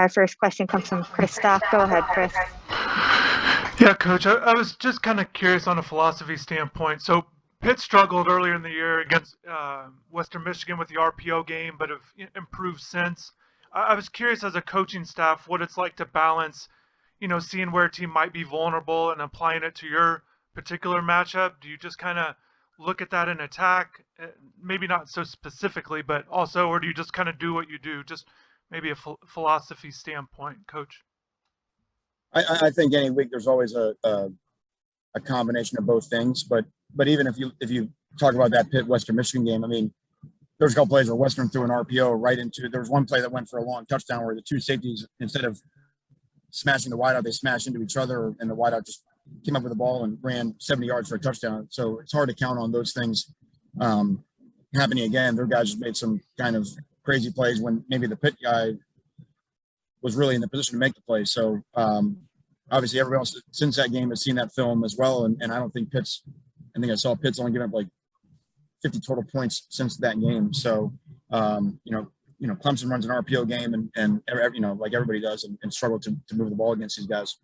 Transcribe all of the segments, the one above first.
Our first question comes from Chris Stock. Go ahead, Chris. Yeah, Coach, I was just kind of curious on a philosophy standpoint. So Pitt struggled earlier in the year against Western Michigan with the RPO game, but have improved since. I was curious as a coaching staff what it's like to balance, seeing where a team might be vulnerable and applying it to your particular matchup. Do you just kind of look at that and attack, maybe not so specifically, but also, or do you just kind of do what you do? Just maybe a philosophy standpoint, Coach. I think any week there's always a combination of both things. But even if you talk about that Pitt Western Michigan game, I mean, there's a couple plays where Western threw an RPO right into. There was one play that went for a long touchdown where the two safeties, instead of smashing the wideout, they smashed into each other, and the wideout just came up with the ball and ran 70 yards for a touchdown. So it's hard to count on those things happening again. Their guys just made some kind of crazy plays when maybe the Pitt guy was really in the position to make the play. So obviously everybody else since that game has seen that film as well. And I don't think I think I saw Pitt's only given up like 50 total points since that game. So, Clemson runs an RPO game and like everybody does and struggle to move the ball against these guys.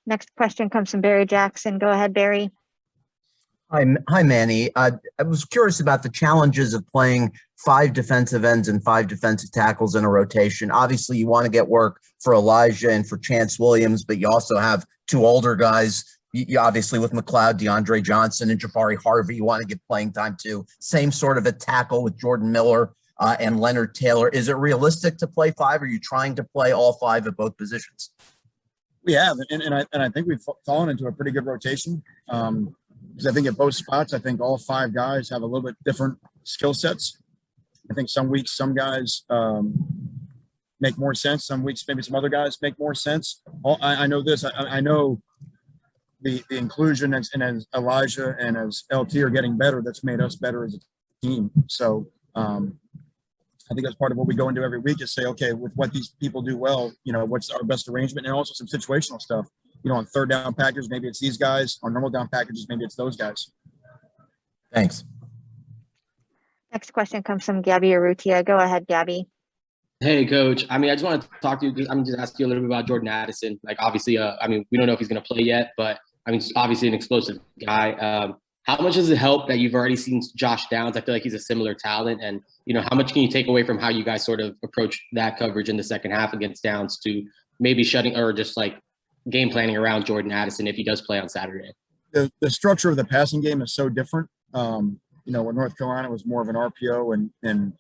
Next question comes from Barry Jackson. Go ahead, Barry. Hi, Manny. I was curious about the challenges of playing 5 defensive ends and 5 defensive tackles in a rotation. Obviously, you want to get work for Elijah and for Chance Williams, but you also have 2 older guys. You obviously, with McLeod, DeAndre Johnson, and Jabari Harvey, you want to get playing time too. Same sort of a tackle with Jordan Miller and Leonard Taylor. Is it realistic to play 5? Or are you trying to play all 5 at both positions? We have, and I think we've fallen into a pretty good rotation. Because I think at both spots, I think all 5 guys have a little bit different skill sets. I think some weeks, some guys make more sense. Some weeks, maybe some other guys make more sense. I know this. I know the inclusion and as Elijah and as LT are getting better, that's made us better as a team. So I think that's part of what we go into every week is say, okay, with what these people do well, what's our best arrangement, and also some situational stuff. On third down packages, maybe it's these guys. On normal down packages, maybe it's those guys. Thanks. Next question comes from Gabby Arrutia. Go ahead, Gabby. Hey, Coach. I just wanted to talk to you. Just ask you a little bit about Jordan Addison. Like, obviously, we don't know if he's going to play yet, but obviously an explosive guy. How much does it help that you've already seen Josh Downs? I feel like he's a similar talent. And, how much can you take away from how you guys sort of approach that coverage in the second half against Downs to maybe shutting or just like game planning around Jordan Addison if he does play on Saturday? The structure of the passing game is so different. Where North Carolina was more of an RPO and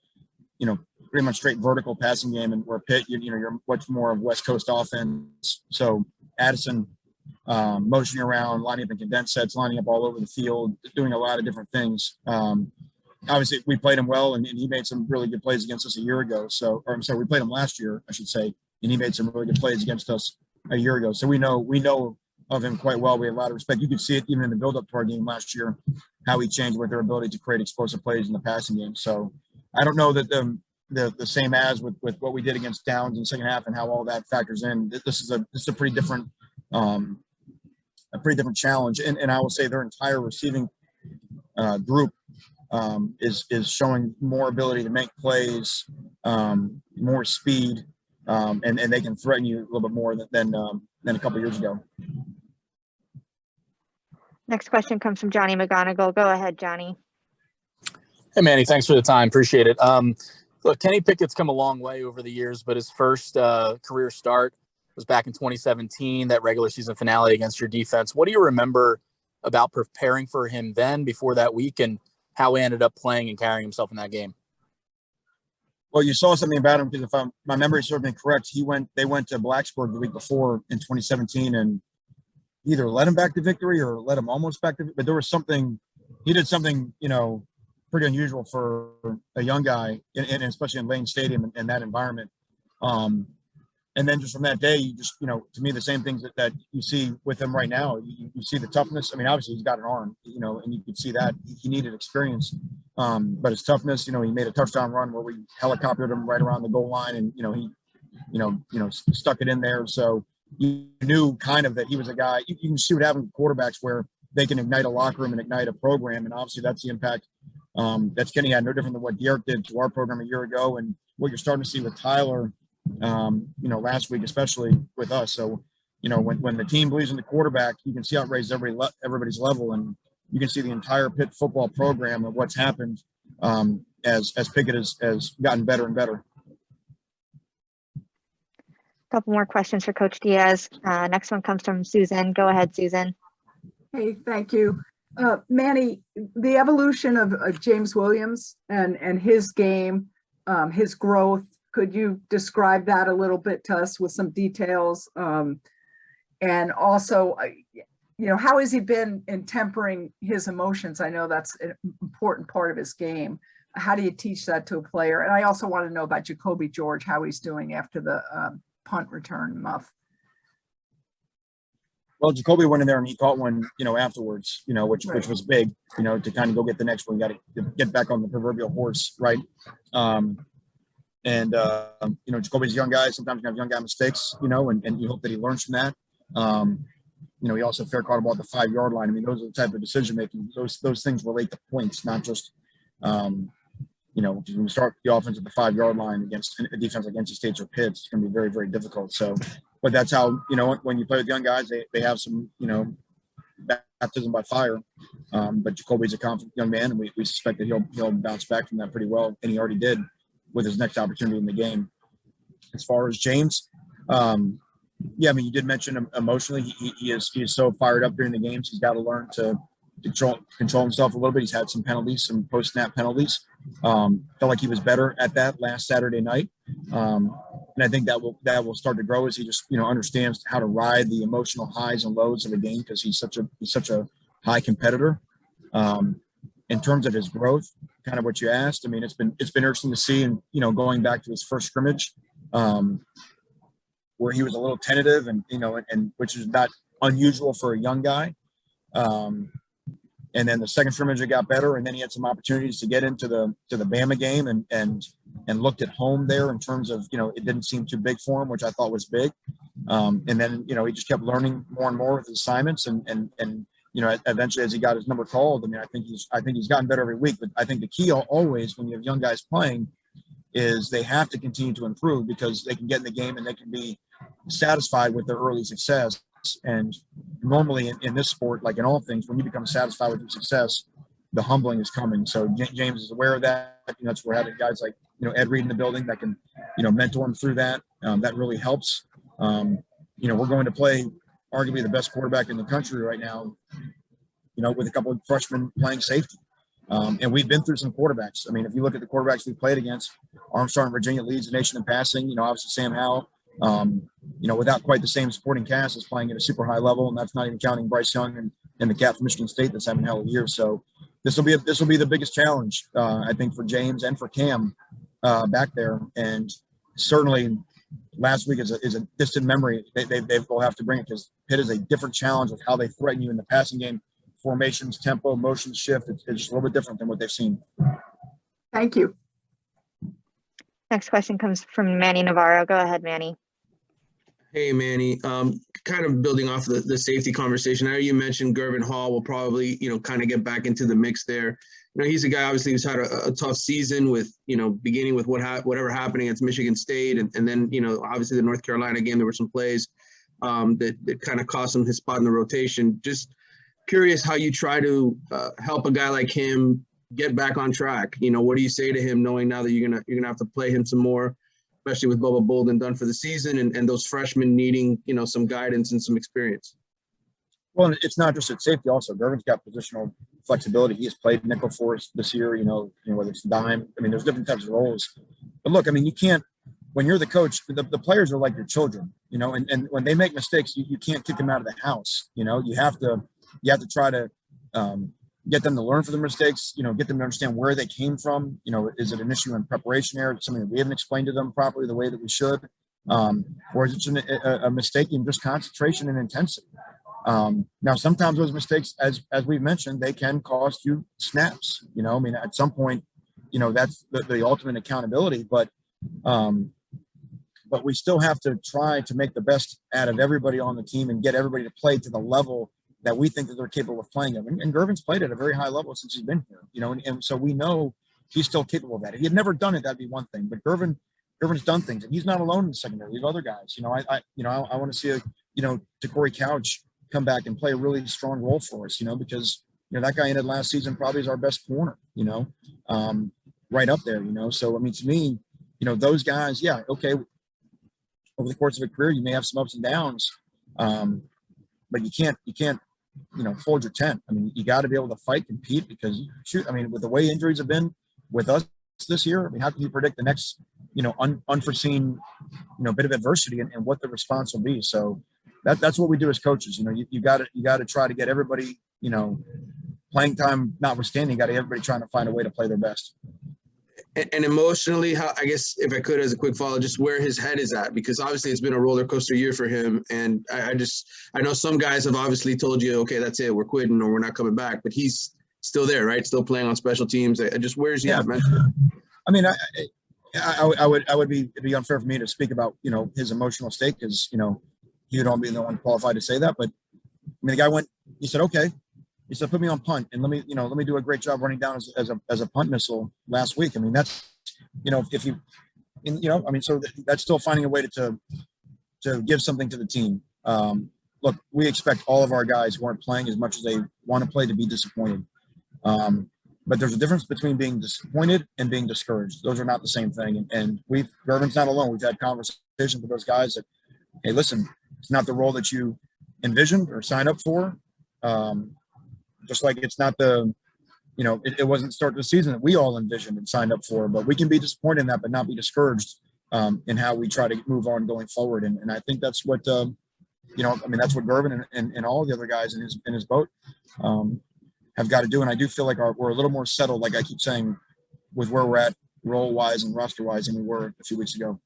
pretty much straight vertical passing game, and where Pitt, you're much more of West Coast offense. So Addison motioning around, lining up in condensed sets, lining up all over the field, doing a lot of different things. Obviously, we played him well, and he made some really good plays against us a year ago. We played him last year, I should say, and he made some really good plays against us a year ago. So we know of him quite well. We have a lot of respect. You could see it even in the build-up to our game last year, how he changed with their ability to create explosive plays in the passing game. So I don't know that the same as with what we did against Downs in the second half and how all that factors in. This is a pretty different challenge. And I will say their entire receiving group is showing more ability to make plays, more speed. And they can threaten you a little bit more than a couple years ago. Next question comes from Johnny McGonigal. Go ahead, Johnny. Hey, Manny, thanks for the time. Appreciate it. Look, Kenny Pickett's come a long way over the years, but his first career start was back in 2017, that regular season finale against your defense. What do you remember about preparing for him then before that week and how he ended up playing and carrying himself in that game? Well, you saw something about him because if my memory serves me correct, they went to Blacksburg the week before in 2017 and either led him back to victory or led him almost back to. But there was something he did something pretty unusual for a young guy, and especially in Lane Stadium and that environment. And then just from that day, you just to me the same things that you see with him right now. You see the toughness. I mean, obviously he's got an arm, and you could see that he needed experience. But his toughness, he made a touchdown run where we helicoptered him right around the goal line, and he stuck it in there. So you knew kind of that he was a guy. You can see what happens with quarterbacks where they can ignite a locker room and ignite a program, and obviously that's the impact that Kenny had. No different than what Garrett did to our program a year ago, and what you're starting to see with Tyler, last week, especially with us. So, when the team believes in the quarterback, you can see how it raises everybody's level, and you can see the entire Pitt football program of what's happened as Pickett has gotten better and better. Couple more questions for Coach Diaz. Next one comes from Susan. Go ahead, Susan. Hey, thank you. Manny, the evolution of James Williams and his game, his growth, could you describe that a little bit to us with some details? And also, how has he been in tempering his emotions? I know that's an important part of his game. How do you teach that to a player? And I also want to know about Jacoby George, how he's doing after the punt return muff. Well, Jacoby went in there and he caught one, afterwards, which was big, to kind of go get the next one. Got to get back on the proverbial horse, right? Jacoby's a young guy. Sometimes you have young guy mistakes, and you hope that he learns from that. He also fair caught a ball at the 5-yard line. I mean, those are the type of decision making. Those things relate to points, not just, when you start the offense at the 5-yard line against a defense like NC State or Pitt, it's going to be very, very difficult. So, but that's how, when you play with young guys, they have some, baptism by fire. But Jacoby's a confident young man, and we suspect that he'll bounce back from that pretty well, and he already did with his next opportunity in the game. As far as James, you did mention him emotionally. He is so fired up during the games. He's got to learn to control himself a little bit. He's had some penalties, some post-snap penalties. Felt like he was better at that last Saturday night. And I think that will start to grow as he just, understands how to ride the emotional highs and lows of a game, because he's such a high competitor. In terms of his growth, kind of what you asked, I mean, it's been interesting to see, and, going back to his first scrimmage, where he was a little tentative and which is not unusual for a young guy. And then the second scrimmage, it got better, and then he had some opportunities to get into the Bama game and looked at home there in terms of, it didn't seem too big for him, which I thought was big. And then, he just kept learning more and more with his assignments and eventually as he got his number called, I mean, I think he's gotten better every week. But I think the key always when you have young guys playing is they have to continue to improve, because they can get in the game and they can be satisfied with their early success. And normally in this sport, like in all things, when you become satisfied with your success, the humbling is coming. So James is aware of that. That's where having guys like, Ed Reed in the building that can, mentor him through that. That really helps. We're going to play arguably the best quarterback in the country right now, with a couple of freshmen playing safety. And we've been through some quarterbacks. I mean, if you look at the quarterbacks we played against, Armstrong, Virginia leads the nation in passing. Obviously Sam Howell, without quite the same supporting cast, is playing at a super high level, and that's not even counting Bryce Young and the cat from Michigan State that's having a hell of a year. So this will be the biggest challenge, I think, for James and for Cam back there. And certainly last week is a distant memory. They will have to bring it, because Pitt is a different challenge with how they threaten you in the passing game. Formations, tempo, motion shift. It's just a little bit different than what they've seen. Thank you. Next question comes from Manny Navarro. Go ahead, Manny. Hey, Manny, kind of building off the safety conversation. I know you mentioned Gerald Hall will probably, kind of get back into the mix there. He's a guy, obviously, who's had a tough season with, beginning with whatever happened against Michigan State. And then, obviously the North Carolina game, there were some plays that kind of cost him his spot in the rotation. Just curious how you try to help a guy like him get back on track. What do you say to him, knowing now that you're gonna have to play him some more, especially with Bubba Bolden done for the season, and those freshmen needing, some guidance and some experience? Well, it's not just at safety. Also, Gervin's got positional flexibility. He has played nickel for us this year. Whether it's dime. I mean, there's different types of roles. But look, I mean, you can't. When you're the coach, the players are like your children. And when they make mistakes, you can't kick them out of the house. You have to try to get them to learn from their mistakes. Get them to understand where they came from. Is it an issue in preparation error? Something that we haven't explained to them properly the way that we should, or is it just a mistake in just concentration and intensity? Now, sometimes those mistakes, as we've mentioned, they can cost you snaps. At some point, that's the ultimate accountability. But we still have to try to make the best out of everybody on the team and get everybody to play to the level that we think that they're capable of playing at. And Gervin's played at a very high level since he's been here. And so we know he's still capable of that. If he had never done it, that'd be one thing. But Gervin's done things, and he's not alone in the secondary. We have other guys. I want to see DeCorey Couch come back and play a really strong role for us. Because that guy ended last season probably as our best corner. Right up there. So I mean, to me, those guys, yeah, okay. Over the course of a career, you may have some ups and downs, but you can't fold your tent. I mean, you got to be able to fight, compete, because shoot, I mean, with the way injuries have been with us this year, I mean, how can you predict the next, unforeseen, bit of adversity and what the response will be? So that's what we do as coaches. You got to try to get everybody, playing time notwithstanding, you got to get everybody trying to find a way to play their best. And emotionally, how, I guess if I could, as a quick follow, just where his head is at, because obviously it's been a roller coaster year for him. And I know some guys have obviously told you, okay, that's it, we're quitting or we're not coming back, but he's still there, right? Still playing on special teams. Just where's he at mentally? I mean, it'd be unfair for me to speak about, his emotional state, because, he would all be the one qualified to say that. But I mean, the guy he said, okay. He said, put me on punt and let me do a great job running down as a punt missile last week. I mean, that's, so that's still finding a way to give something to the team. Look, we expect all of our guys who aren't playing as much as they want to play to be disappointed. But there's a difference between being disappointed and being discouraged. Those are not the same thing. And Gervin's not alone. We've had conversations with those guys that, hey, listen, it's not the role that you envisioned or signed up for. Just like it's not it wasn't start of the season that we all envisioned and signed up for, but we can be disappointed in that, but not be discouraged in how we try to move on going forward. And I think that's what, that's what Gervin and all the other guys in his boat have got to do. And I do feel like we're a little more settled, like I keep saying, with where we're at role-wise and roster-wise than we were a few weeks ago.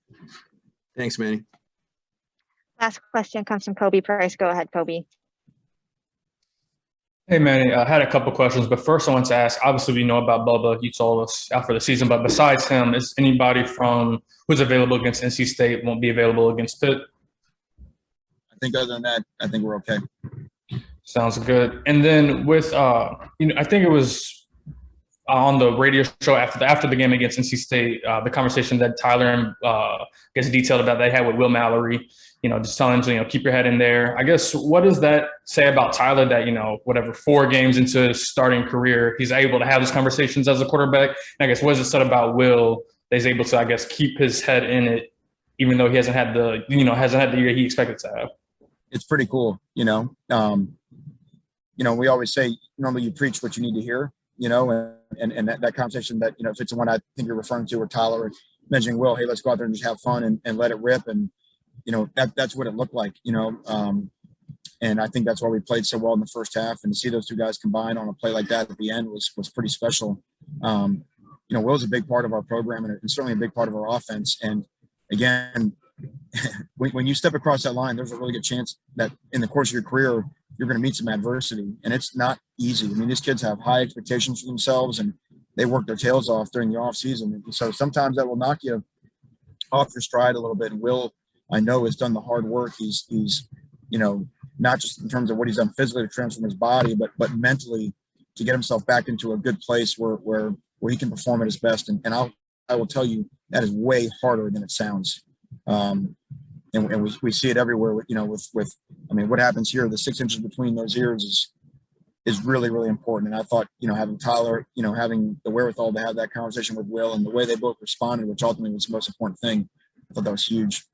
Thanks, Manny. Last question comes from Kobe Price. Go ahead, Kobe. Hey, Manny, I had a couple questions, but first I want to ask, obviously we know about Bubba, you told us out for the season, but besides him, is anybody from who's available against NC State won't be available against Pitt? I think other than that, I think we're okay. Sounds good. And then with, I think it was on the radio show after the game against NC State, the conversation that Tyler detailed about they had with Will Mallory, just telling him, keep your head in there. I guess, what does that say about Tyler that, 4 games into his starting career, he's able to have these conversations as a quarterback? And I guess, what does it say about Will that he's able to, keep his head in it, even though he hasn't had the year he expected to have? It's pretty cool. We always say, normally you preach what you need to hear, and that conversation that, if it's the one I think you're referring to, or Tyler mentioning Will, hey, let's go out there and just have fun and let it rip. And, that's what it looked like, and I think that's why we played so well in the first half, and to see those two guys combined on a play like that at the end was pretty special. Will's a big part of our program and certainly a big part of our offense. And again, when you step across that line, there's a really good chance that in the course of your career, you're going to meet some adversity, and it's not easy. I mean, these kids have high expectations for themselves, and they work their tails off during the off season. And so sometimes that will knock you off your stride a little bit. And Will, I know, has done the hard work. He's not just in terms of what he's done physically to transform his body, but mentally to get himself back into a good place where he can perform at his best. And I will tell you, that is way harder than it sounds. And we see it everywhere, with what happens here, the 6 inches between those ears is really, really important. And I thought, having Tyler, having the wherewithal to have that conversation with Will and the way they both responded, which ultimately was the most important thing, I thought that was huge.